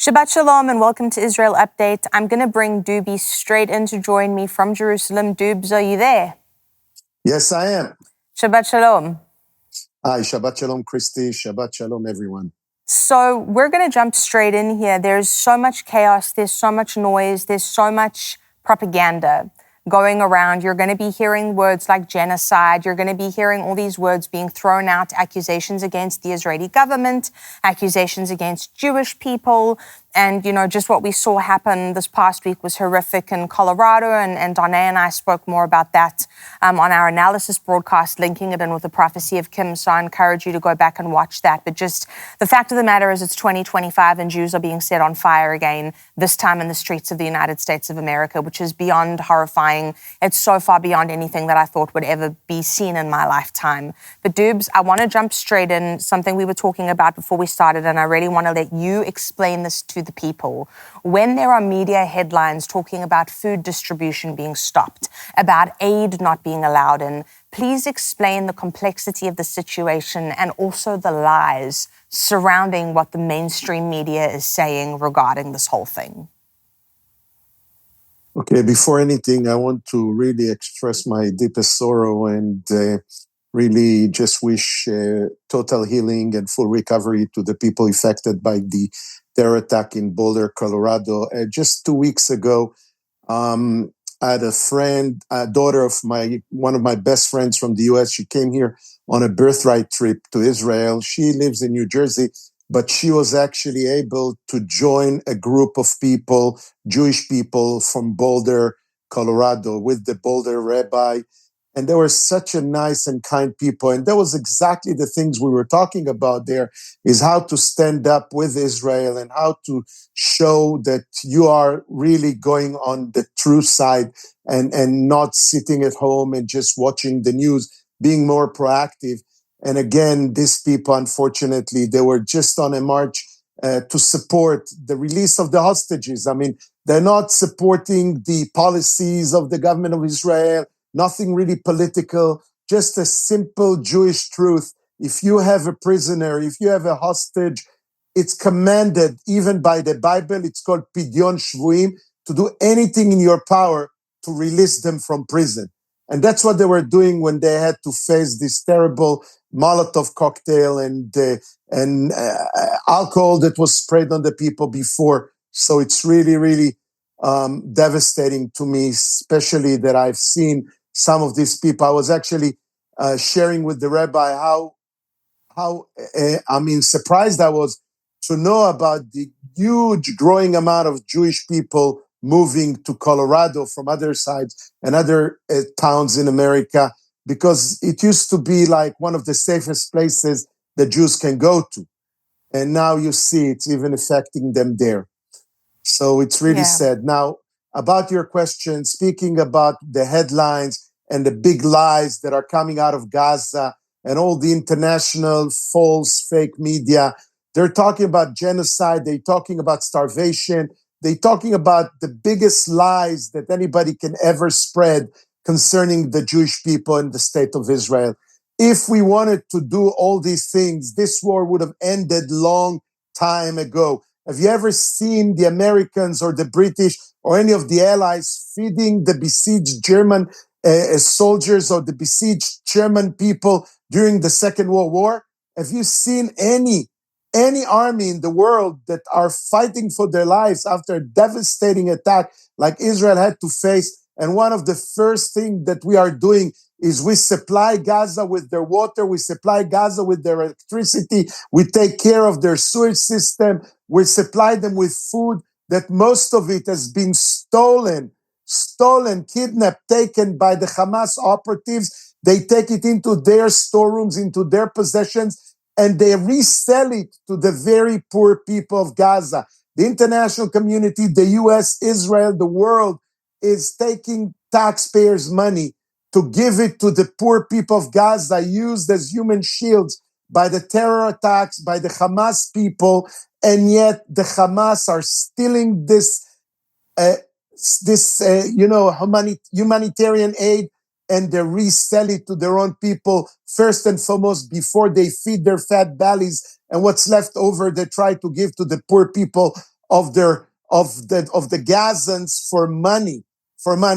Shabbat Shalom and welcome to Israel Update. I'm going to bring Doobie straight in to join me from Jerusalem. Doobs, are you there? Yes, I am. Shabbat Shalom. Hi, Shabbat Shalom, Christie. Shabbat Shalom, everyone. So we're going to jump straight in here. There's so much chaos. There's so much noise. There's so much propaganda going around. You're going to be hearing words like genocide. You're going to be hearing all these words being thrown out, accusations against the Israeli government, accusations against Jewish people. And, you know, just what we saw happen this past week was horrific in Colorado. And Donna and I spoke more about that on our analysis broadcast, linking it in with the prophecy of Kim. So I encourage you to go back and watch that. But just the fact of the matter is it's 2025 and Jews are being set on fire again, this time in the streets of the United States of America, which is beyond horrifying. It's so far beyond anything that I thought would ever be seen in my lifetime. But Doobs, I want to jump straight in, something we were talking about before we started, and I really want to let you explain this to the people. When there are media headlines talking about food distribution being stopped, about aid not being allowed in, please explain the complexity of the situation and also the lies surrounding what the mainstream media is saying regarding this whole thing. Okay, before anything, I want to really express my deepest sorrow and really just wish total healing and full recovery to the people affected by the terror attack in Boulder, Colorado. Just 2 weeks ago, I had a friend, a daughter of one of my best friends from the U.S. She came here on a birthright trip to Israel. She lives in New Jersey, but she was actually able to join a group of people, Jewish people from Boulder, Colorado, with the Boulder rabbi. And they were such a nice and kind people. And that was exactly the things we were talking about there, is how to stand up with Israel and how to show that you are really going on the true side and not sitting at home and just watching the news, being more proactive. And again, these people, unfortunately, they were just on a march to support the release of the hostages. I mean, they're not supporting the policies of the government of Israel, nothing really political, just a simple Jewish truth. If you have a prisoner, if you have a hostage, it's commanded, even by the Bible, it's called Pidyon Shvuim, to do anything in your power to release them from prison. And that's what they were doing when they had to face this terrible Molotov cocktail and alcohol that was sprayed on the people before. So it's really, really devastating to me, especially that I've seen some of these people. I was actually sharing with the rabbi how surprised I was to know about the huge growing amount of Jewish people moving to Colorado from other sides and other towns in America, because it used to be like one of the safest places that Jews can go to. And now you see it's even affecting them there. So it's really sad. Now, about your question, speaking about the headlines and the big lies that are coming out of Gaza and all the international false fake media, they're talking about genocide, they're talking about starvation, they're talking about the biggest lies that anybody can ever spread concerning the Jewish people and the state of Israel. If we wanted to do all these things, this war would have ended long time ago. Have you ever seen the Americans or the British or any of the allies feeding the besieged German soldiers or the besieged German people during the Second World War? Have you seen any army in the world that are fighting for their lives after a devastating attack like Israel had to face? And one of the first things that we are doing is we supply Gaza with their water, we supply Gaza with their electricity, we take care of their sewage system, we supply them with food that most of it has been stolen, kidnapped, taken by the Hamas operatives. They take it into their storerooms, into their possessions, and they resell it to the very poor people of Gaza. The international community, the US, Israel, the world is taking taxpayers' money to give it to the poor people of Gaza, used as human shields by the terror attacks, by the Hamas people, and yet the Hamas are stealing this humanitarian aid, and they resell it to their own people, first and foremost, before they feed their fat bellies, and what's left over they try to give to the poor people of the Gazans for money.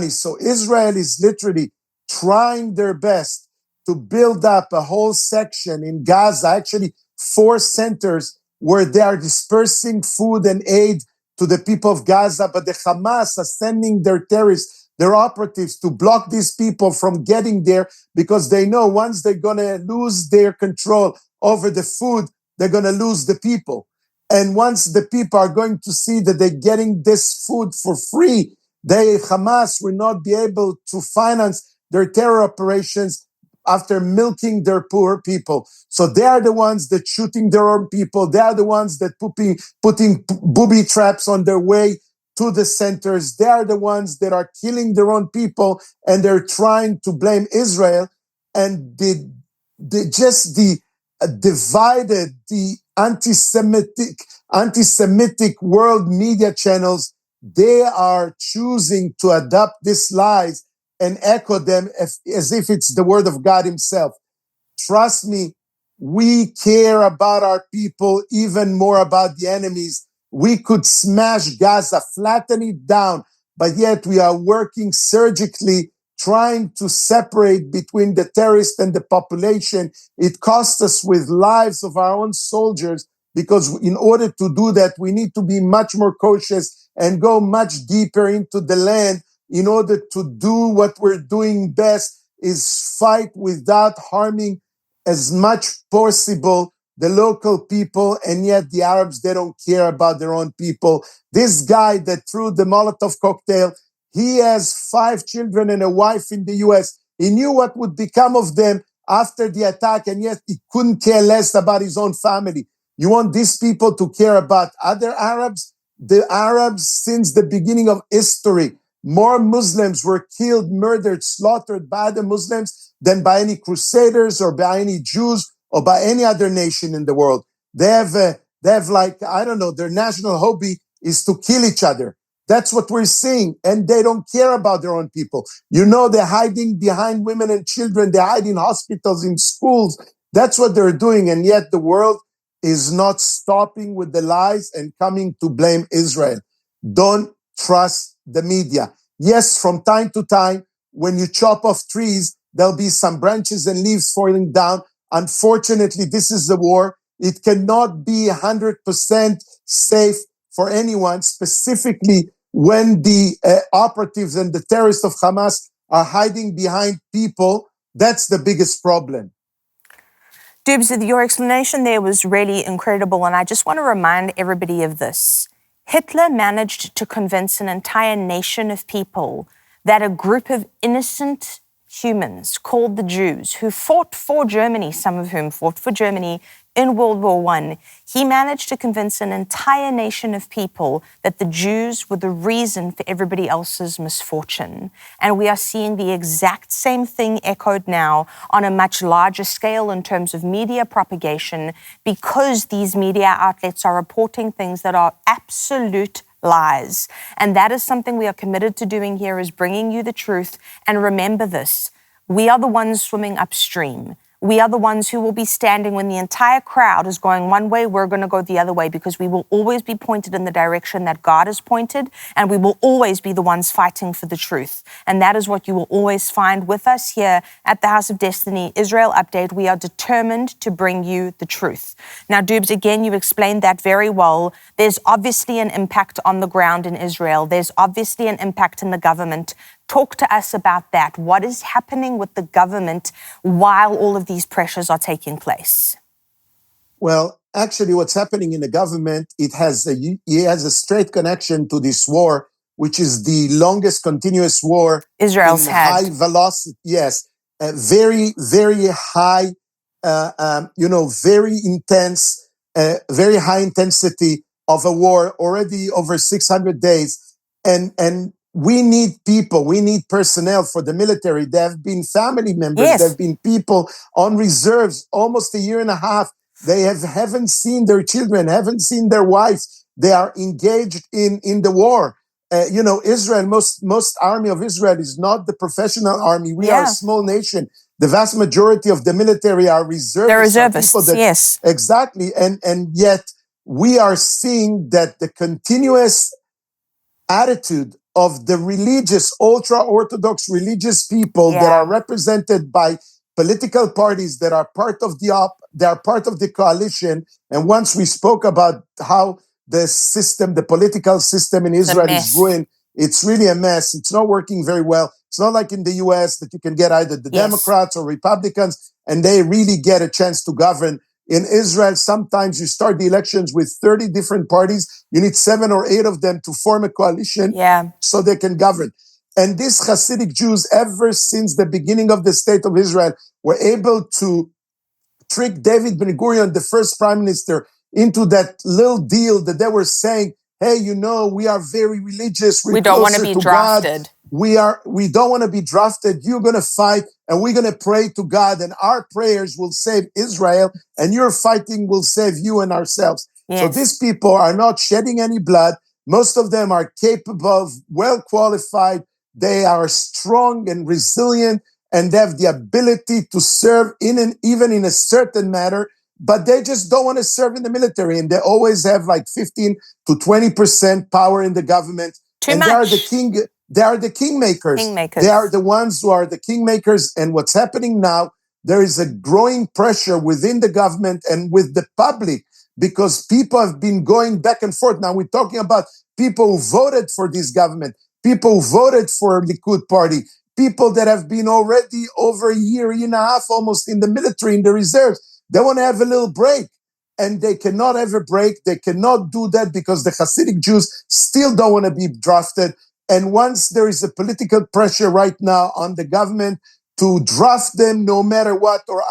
So Israel is literally trying their best to build up a whole section in Gaza, actually 4 centers where they are dispersing food and aid to the people of Gaza, but the Hamas are sending their terrorists, their operatives, to block these people from getting there, because they know once they're going to lose their control over the food, they're going to lose the people. And once the people are going to see that they're getting this food for free, Hamas will not be able to finance their terror operations after milking their poor people. So they are the ones that shooting their own people. They are the ones that putting booby traps on their way to the centers. They are the ones that are killing their own people, and they're trying to blame Israel. And the divided, the anti-Semitic world media channels, they are choosing to adopt these lies and echo them as if it's the word of God himself. Trust me, we care about our people even more about the enemies. We could smash Gaza, flatten it down, but yet we are working surgically, trying to separate between the terrorists and the population. It costs us with lives of our own soldiers, because in order to do that, we need to be much more cautious and go much deeper into the land in order to do what we're doing best, is fight without harming as much possible the local people. And yet the Arabs, they don't care about their own people. This guy that threw the Molotov cocktail, he has 5 children and a wife in the US. He knew what would become of them after the attack, and yet he couldn't care less about his own family. You want these people to care about other Arabs? The Arabs, since the beginning of history, more Muslims were killed, murdered, slaughtered by the Muslims than by any crusaders or by any Jews or by any other nation in the world. They have like, I don't know, their national hobby is to kill each other. That's what we're seeing. And they don't care about their own people. You know, they're hiding behind women and children. They're hiding in hospitals, in schools. That's what they're doing. And yet the world is not stopping with the lies and coming to blame Israel. Don't trust the media. Yes, from time to time, when you chop off trees, there'll be some branches and leaves falling down. Unfortunately, this is a war. It cannot be 100% safe for anyone, specifically when the operatives and the terrorists of Hamas are hiding behind people. That's the biggest problem. Dubs, your explanation there was really incredible, and I just want to remind everybody of this. Hitler managed to convince an entire nation of people that a group of innocent humans called the Jews, who fought for Germany, some of whom fought for Germany in World War I, he managed to convince an entire nation of people that the Jews were the reason for everybody else's misfortune. And we are seeing the exact same thing echoed now on a much larger scale in terms of media propagation, because these media outlets are reporting things that are absolute lies. And that is something we are committed to doing here, is bringing you the truth. And remember this, we are the ones swimming upstream. We are the ones who will be standing when the entire crowd is going one way, we're going to go the other way, because we will always be pointed in the direction that God has pointed, and we will always be the ones fighting for the truth. And that is what you will always find with us here at the House of Destiny Israel Update. We are determined to bring you the truth. Now, Dubs, again, you explained that very well. There's obviously an impact on the ground in Israel. There's obviously an impact in the government. Talk to us about that. What is happening with the government while all of these pressures are taking place? Well, actually, what's happening in the government, it has a straight connection to this war, which is the longest continuous war Israel's in had. high velocity. Yes, very, very high, very intense, very high intensity of a war, already over 600 days. And we need people, we need personnel for the military. There have been family members, Yes. there have been people on reserves almost a year and a half. They haven't seen their children, haven't seen their wives. They are engaged in the war. Israel, most army of Israel is not the professional army. We are a small nation. The vast majority of the military are reservists. They're reservists, yes. Exactly. And yet we are seeing that the continuous attitude of the religious, ultra-Orthodox religious people that are represented by political parties that are part of the coalition. And once we spoke about how the political system in Israel is ruined. It's really a mess. It's not working very well. It's not like in the US that you can get either the Democrats or Republicans and they really get a chance to govern. In Israel, sometimes you start the elections with 30 different parties. You need 7 or 8 of them to form a coalition so they can govern. And these Hasidic Jews, ever since the beginning of the state of Israel, were able to trick David Ben-Gurion, the first prime minister, into that little deal that they were saying, hey, we are very religious. We don't want to be drafted. God. We don't want to be drafted. You're going to fight and we're going to pray to God and our prayers will save Israel and your fighting will save you and ourselves. So these people are not shedding any blood. Most of them are capable, well qualified. They are strong and resilient and they have the ability to serve even in a certain manner, but they just don't want to serve in the military. And they always have like 15 to 20% power in the government. Too much. They are the kingmakers. They are the ones who are the kingmakers. And what's happening now, there is a growing pressure within the government and with the public because people have been going back and forth. Now we're talking about people who voted for this government, people who voted for Likud party, people that have been already over a year and a half almost in the military, in the reserves. They want to have a little break. And they cannot have a break. They cannot do that because the Hasidic Jews still don't want to be drafted. And once there is a political pressure right now on the government to draft them no matter what, or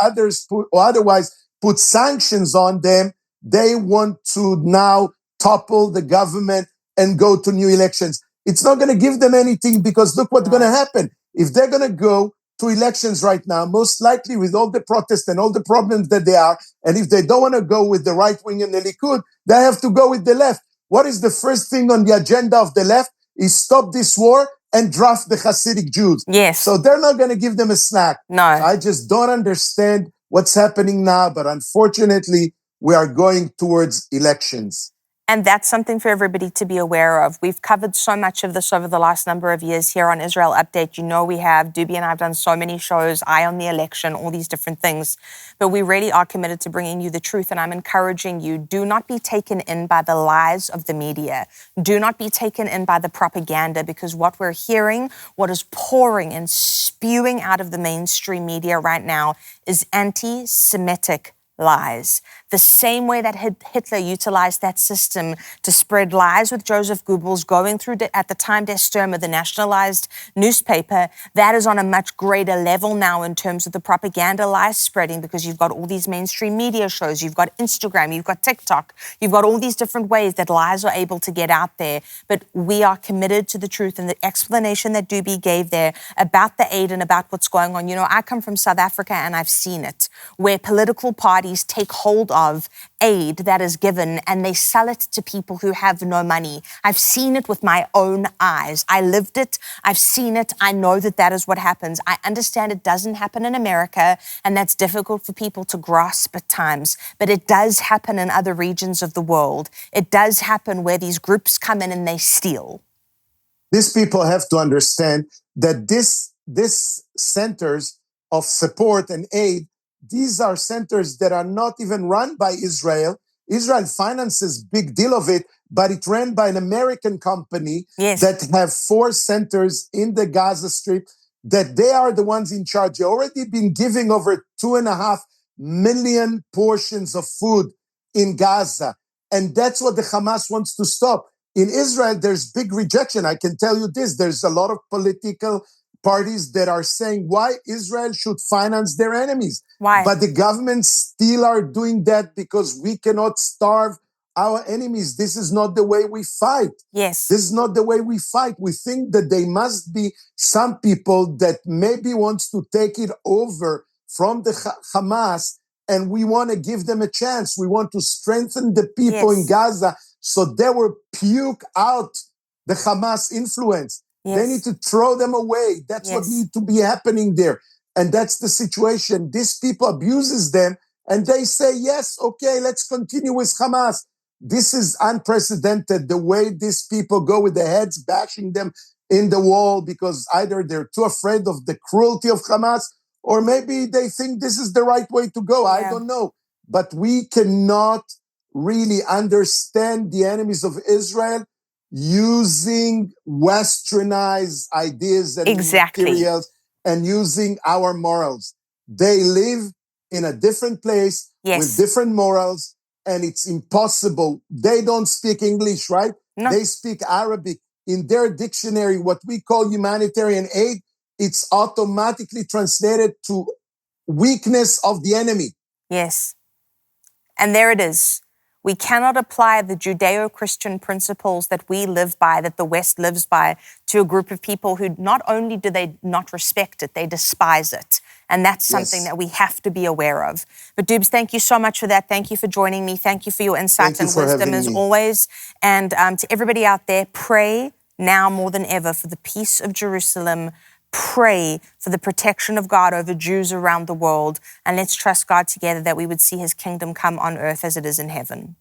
otherwise put sanctions on them, they want to now topple the government and go to new elections. It's not going to give them anything because look what's going to happen. If they're going to go to elections right now, most likely with all the protests and all the problems that they are, and if they don't want to go with the right wing and the Likud, they have to go with the left. What is the first thing on the agenda of the left? Is stop this war and draft the Hasidic Jews. So they're not going to give them a snack. No. I just don't understand what's happening now, but unfortunately, we are going towards elections. And that's something for everybody to be aware of. We've covered so much of this over the last number of years here on Israel Update. We have. Doobie and I have done so many shows, Eye on the Election, all these different things. But we really are committed to bringing you the truth. And I'm encouraging you, do not be taken in by the lies of the media. Do not be taken in by the propaganda, because what we're hearing, what is pouring and spewing out of the mainstream media right now is anti-Semitic lies. The same way that Hitler utilized that system to spread lies with Joseph Goebbels going through, at the time, Der Stürmer, the nationalized newspaper, that is on a much greater level now in terms of the propaganda lies spreading, because you've got all these mainstream media shows, you've got Instagram, you've got TikTok, you've got all these different ways that lies are able to get out there. But we are committed to the truth, and the explanation that Doobie gave there about the aid and about what's going on. I come from South Africa and I've seen it, where political parties take hold of aid that is given and they sell it to people who have no money. I've seen it with my own eyes. I lived it. I've seen it. I know that that is what happens. I understand it doesn't happen in America, and that's difficult for people to grasp at times, but it does happen in other regions of the world. It does happen where these groups come in and they steal. These people have to understand that this centers of support and aid, these are centers that are not even run by Israel. Israel finances big deal of it, but it's ran by an American company that have 4 centers in the Gaza Strip, that they are the ones in charge. They already been giving over 2.5 million portions of food in Gaza. And that's what the Hamas wants to stop. In Israel, there's big rejection. I can tell you this, there's a lot of political parties that are saying why Israel should finance their enemies. Why? But the governments still are doing that because we cannot starve our enemies. This is not the way we fight. Yes. This is not the way we fight. We think that there must be some people that maybe wants to take it over from the Hamas, and we want to give them a chance. We want to strengthen the people in Gaza so they will puke out the Hamas influence. They need to throw them away. That's what needs to be happening there. And that's the situation. These people abuses them and they say, yes, okay, let's continue with Hamas. This is unprecedented, the way these people go with their heads bashing them in the wall because either they're too afraid of the cruelty of Hamas or maybe they think this is the right way to go. I don't know. But we cannot really understand the enemies of Israel using westernized ideas and materials and using our morals. They live in a different place with different morals, and it's impossible. They don't speak English, right? No. They speak Arabic. In their dictionary, what we call humanitarian aid, it's automatically translated to weakness of the enemy. Yes. And there it is. We cannot apply the Judeo-Christian principles that we live by, that the West lives by, to a group of people who not only do they not respect it, they despise it. And that's something that we have to be aware of. But Doobs, thank you so much for that. Thank you for joining me. Thank you for your insights and wisdom as always. And to everybody out there, pray now more than ever for the peace of Jerusalem. Pray for the protection of God over Jews around the world, and let's trust God together that we would see his kingdom come on earth as it is in heaven.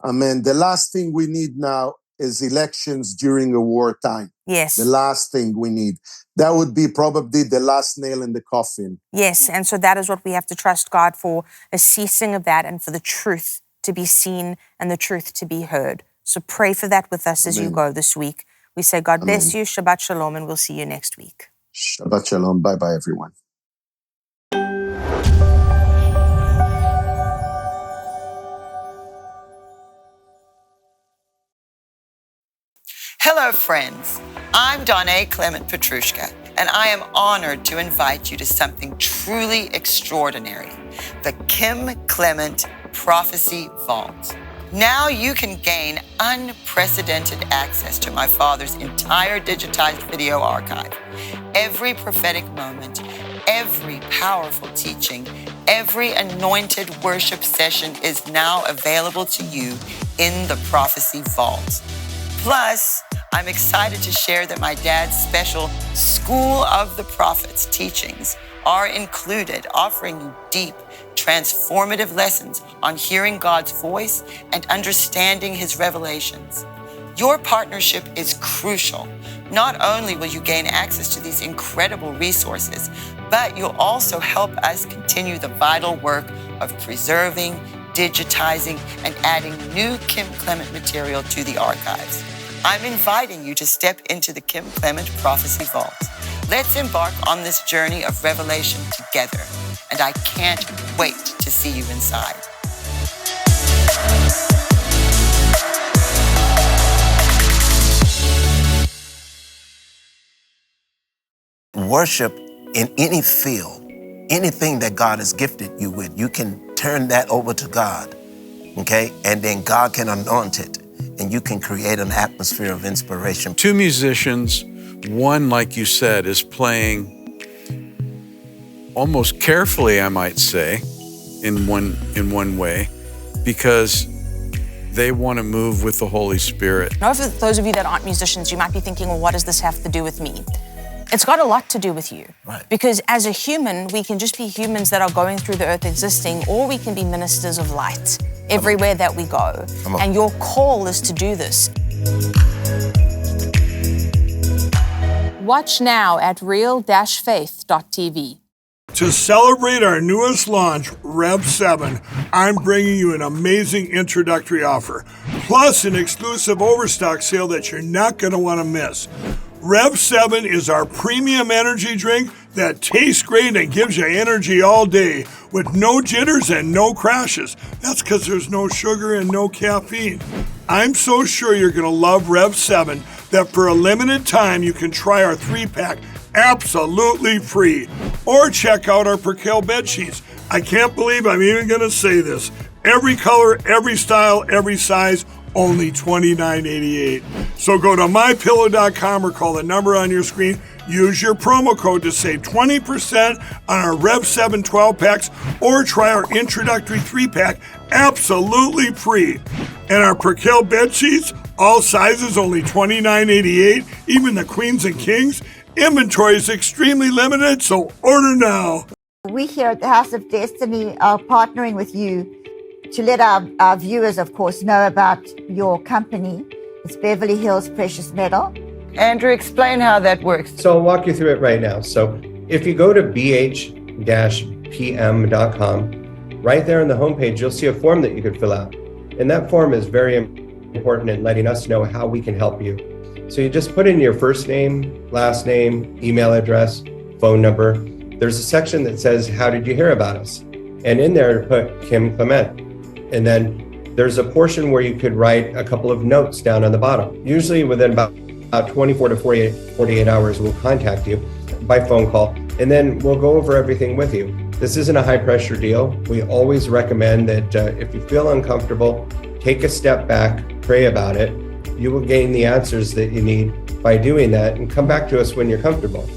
Amen. The last thing we need now is elections during a wartime. Yes. The last thing we need. That would be probably the last nail in the coffin. Yes, and so that is what we have to trust God for, a ceasing of that and for the truth to be seen and the truth to be heard. So pray for that with us as you go this week. We say God bless you, Shabbat Shalom, and we'll see you next week. Shabbat Shalom. Bye-bye, everyone. Hello, friends. I'm Donna Clement Petrushka, and I am honored to invite you to something truly extraordinary, the Kim Clement Prophecy Vault. Now you can gain unprecedented access to my father's entire digitized video archive. Every prophetic moment, every powerful teaching, every anointed worship session is now available to you in the Prophecy Vault. Plus, I'm excited to share that my dad's special School of the Prophets teachings are included, offering you deep, transformative lessons on hearing God's voice and understanding his revelations. Your partnership is crucial. Not only will you gain access to these incredible resources, but you'll also help us continue the vital work of preserving, digitizing, and adding new Kim Clement material to the archives. I'm inviting you to step into the Kim Clement Prophecy Vault. Let's embark on this journey of revelation together, and I can't wait to see you inside. Worship in any field, anything that God has gifted you with, you can turn that over to God, okay? And then God can anoint it, and you can create an atmosphere of inspiration. Two musicians, one, like you said, is playing almost carefully, I might say, in one way, because they want to move with the Holy Spirit. Now, for those of you that aren't musicians, you might be thinking, well, what does this have to do with me? It's got a lot to do with you. Right. Because as a human, we can just be humans that are going through the earth existing, or we can be ministers of light everywhere that we go. And your call is to do this. Watch now at real-faith.tv. To celebrate our newest launch, Rev 7, I'm bringing you an amazing introductory offer, plus an exclusive overstock sale that you're not going to want to miss. Rev 7 is our premium energy drink that tastes great and gives you energy all day with no jitters and no crashes. That's because there's no sugar and no caffeine. I'm so sure you're going to love Rev 7 that for a limited time you can try our 3-pack absolutely free. Or check out our Percale bed sheets. I can't believe I'm even going to say this. Every color, every style, every size, only $29.88. So go to mypillow.com or call the number on your screen. Use your promo code to save 20% on our Rev 7 12-packs or try our introductory 3-pack absolutely free. And our Percale bed sheets, all sizes only $29.88, even the queens and kings. Inventory is extremely limited, so order now. We here at the House of Destiny are partnering with you to let our viewers, of course, know about your company. It's Beverly Hills Precious Metal. Andrew, explain how that works. So I'll walk you through it right now. So if you go to bh-pm.com, right there on the homepage, you'll see a form that you could fill out. And that form is very important in letting us know how we can help you. So you just put in your first name, last name, email address, phone number. There's a section that says, how did you hear about us? And in there, put Kim Clement. And then there's a portion where you could write a couple of notes down on the bottom. Usually within about 24 to 48 hours, we'll contact you by phone call, and then we'll go over everything with you. This isn't a high pressure deal. We always recommend that if you feel uncomfortable, take a step back, pray about it. You will gain the answers that you need by doing that, and come back to us when you're comfortable.